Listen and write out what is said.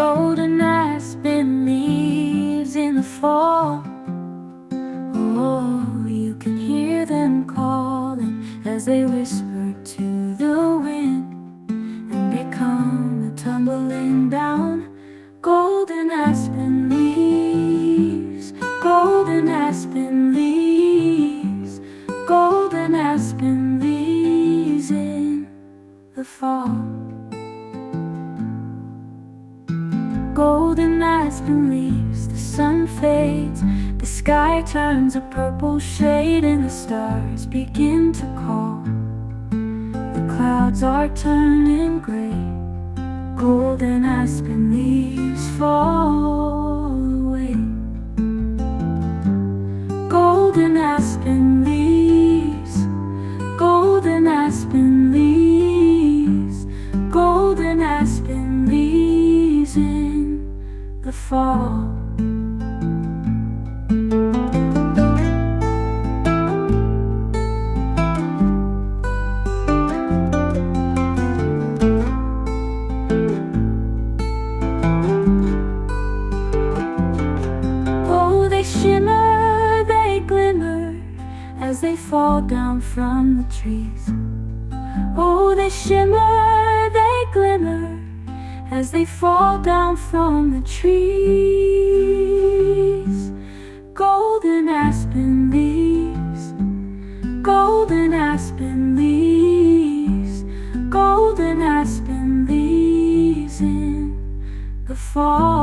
golden aspen leaves in the fall. Oh, you can hear them calling as they whisper to the wind, and they come tumbling down. Golden aspen leaves, golden aspen leaves, golden aspen leaves in the fall. Golden aspen leaves, the sun fades, the sky turns a purple shade, and the stars begin to call. The clouds are turning gray, golden aspen leaves fall away. Golden aspen leaves, golden aspen leaves, golden aspen leaves in the fall. Oh, they shimmer, they glimmer as they fall down from the trees. Oh, they shimmer, they glimmer as they fall down from the trees. Golden aspen leaves, golden aspen leaves, golden aspen leaves in the fall.